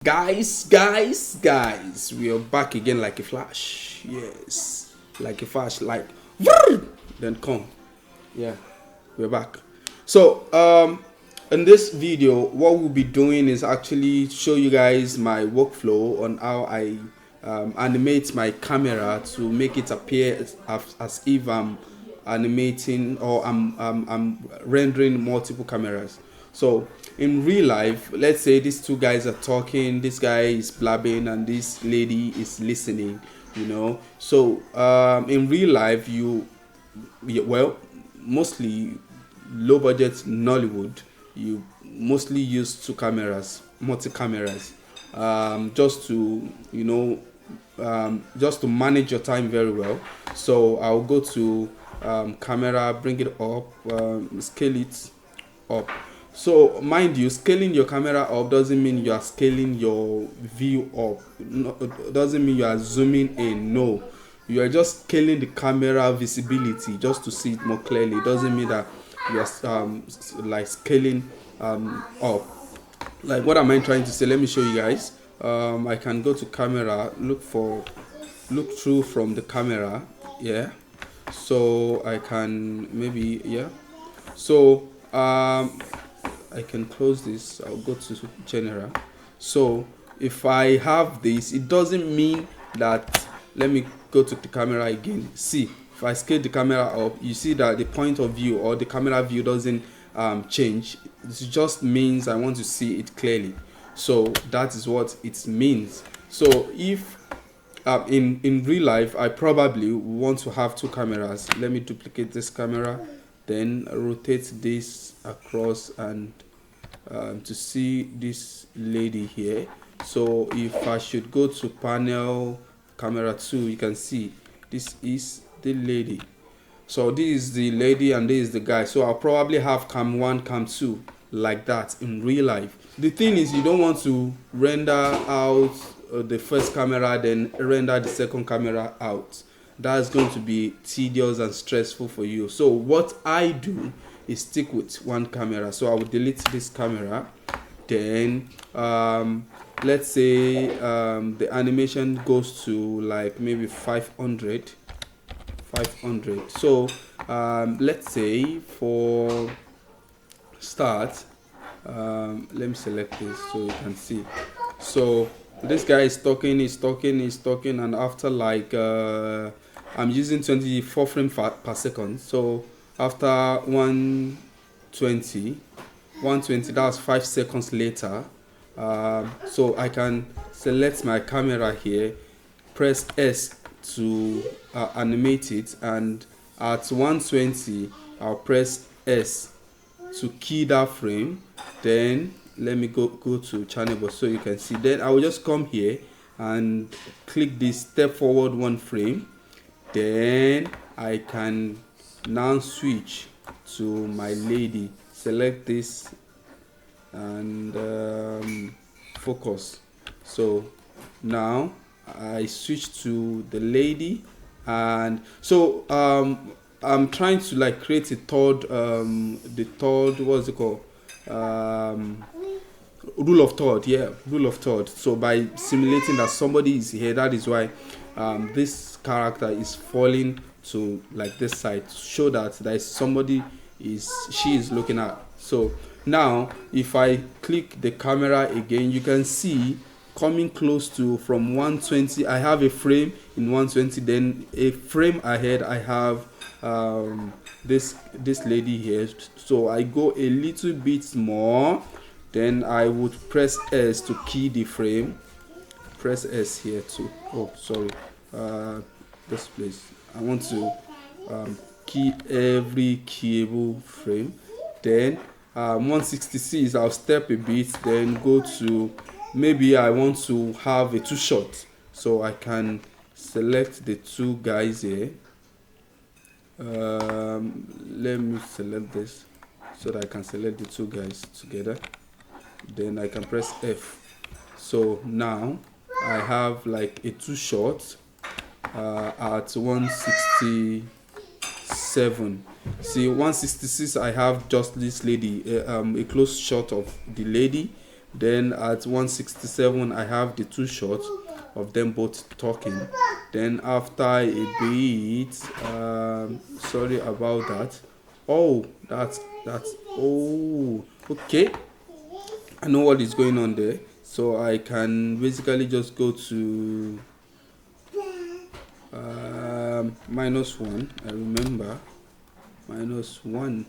Guys, we are back again like a flash. Yes, like a flash, like then come. Yeah, we're back. So, in this video, what we'll be doing is actually show you guys my workflow on how I animate my camera to make it appear as if I'm animating or I'm rendering multiple cameras. So in real life, let's say these two guys are talking, this guy is blabbing and this lady is listening, so in real life well, mostly low budget Nollywood, you mostly use two cameras, multi cameras, just to just to manage your time very well. So I'll go to camera, bring it up, scale it up. So mind you, scaling your camera up doesn't mean you are scaling your view up. No, doesn't mean you are zooming in. No, you are just scaling the camera visibility just to see it more clearly. It doesn't mean that you are like scaling up. Like, what am I trying to say? Let me show you guys. I can go to camera, look through from the camera. Yeah, so I can maybe, yeah, so I can close this. I'll go to general. So if I have this, it doesn't mean that, let me go to the camera again. See, if I scale the camera up, you see that the point of view or the camera view doesn't change. This just means I want to see it clearly. So that is what it means. So if in real life, I probably want to have two cameras. Let me duplicate this camera, then rotate this across and to see this lady here. So if I should go to panel camera 2, you can see this is the lady. So this is the lady and this is the guy. So I'll probably have cam 1, cam 2 like that in real life. The thing is, you don't want to render out the first camera then render the second camera out. That's going to be tedious and stressful for you. So what I do is stick with one camera. So I will delete this camera, then let's say the animation goes to like maybe 500. So let's say for start, let me select this so you can see. So this guy is talking, and after like I'm using 24 frames per second. So after 120, that's 5 seconds later. So I can select my camera here, press S to animate it, and at 120 I'll press S to key that frame. Then let me go to channel so you can see. Then I will just come here and click this step forward 1 frame. Then I can now switch to my lady, select this and focus. So now I switch to the lady, and so I'm trying to like create a third what's it called, rule of third. So by simulating that somebody is here, that is why this character is falling to like this side to show that there is somebody she is looking at. So now if I click the camera again, you can see coming close to from 120, I have a frame in 120, then a frame ahead I have this lady here. So I go a little bit more, then I would press S to key the frame. Press S here too. Oh, sorry, this place I want to key every keyable frame. Then 166, I'll step a bit, then go to, maybe I want to have a 2 shot, so I can select the two guys here. Let me select this so that I can select the two guys together. Then I can press F. So now I have like a 2 shot at 167. See, 166, I have just this lady, a close shot of the lady, Then at 167 I have the two shots of them both talking. Then after a bit, sorry about that. Oh, that's oh, okay, I know what is going on there. So I can basically just go to -1. I remember -1,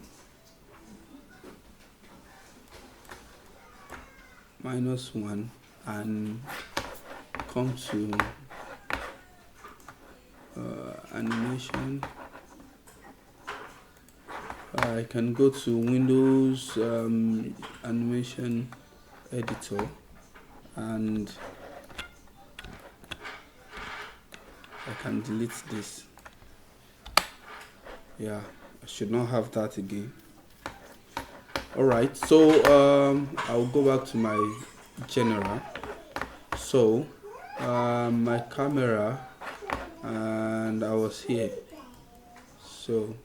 -1, and come to animation. I can go to Windows animation editor, and I can delete this. Yeah, I should not have that again. Alright, so I'll go back to my general. So my camera, and I was here. So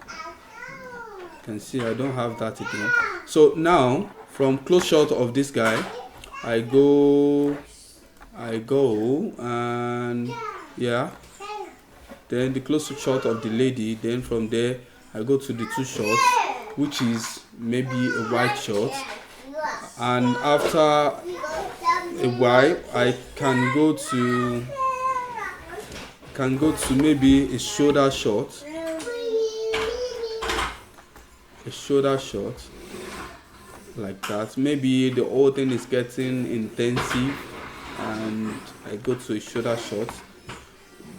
you can see I don't have that again. So now from close shot of this guy, I go and yeah, then the close shot of the lady. Then from there I go to the two shots, which is maybe a wide shot, and after a while I can go to maybe a shoulder shot, like that. Maybe the whole thing is getting intensive and I go to a shoulder shot.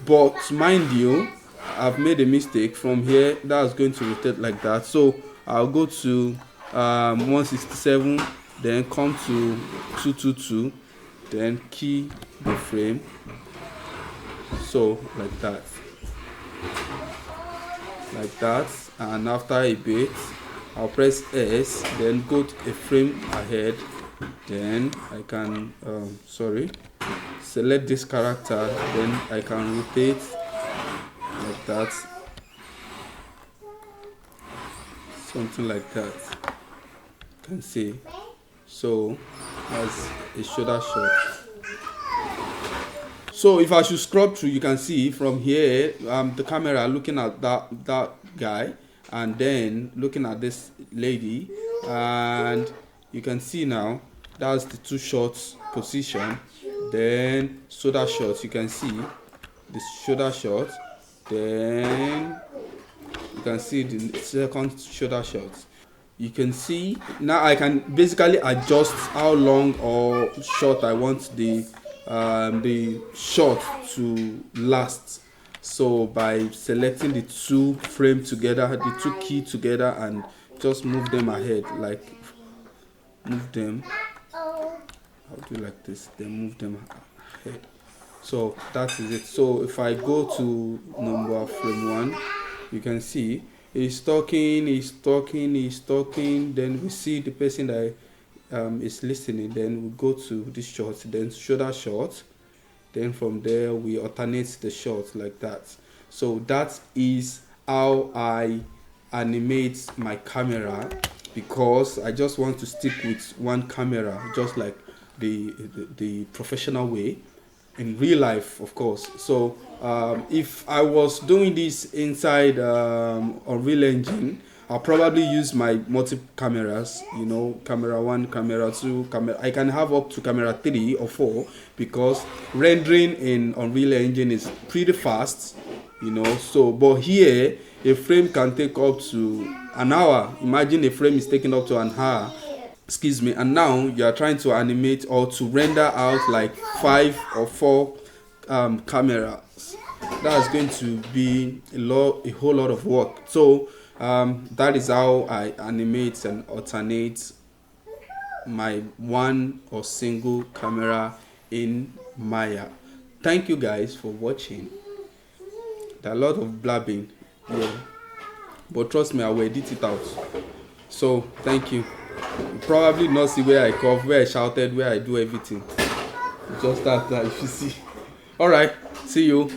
But mind you, I've made a mistake. From here that's going to rotate like that, so I'll go to 167, then come to 222, then key the frame, so like that, and after a bit I'll press S, then go to a frame ahead. Then I can select this character, then I can rotate like that, something like that, you can see. So as a shoulder shot. So if I should scrub through, you can see from here the camera looking at that guy, and then looking at this lady, and you can see now that's the two shots position. Then shoulder shots, you can see the shoulder shot, then you can see the second shoulder shot. You can see now I can basically adjust how long or short I want the shot to last. So by selecting the two frame together, the two key together, and just move them ahead, like move them, I'll do like this, then move them ahead. So that is it. So if I go to number frame 1, you can see he's talking, then we see the person that is listening. Then we go to this shot, then shoulder shot, then from there we alternate the shots like that. So that is how I animate my camera, because I just want to stick with one camera, just like the professional way in real life, of course. So if I was doing this inside Unreal Engine, I'll probably use my multiple cameras, camera 1, camera 2, I can have up to camera 3 or 4, because rendering in Unreal Engine is pretty fast, so but here a frame can take up to an hour. Imagine a frame is taking up to an hour, excuse me, and now you are trying to animate or to render out like 5 or 4 cameras. That's going to be a whole lot of work. So that is how I animate and alternate my one or single camera in Maya. Thank you guys for watching. There are a lot of blabbing here, but trust me, I will edit it out. So thank you. You probably not see where I cough, where I shouted, where I do everything. Just that if you see. All right, see you.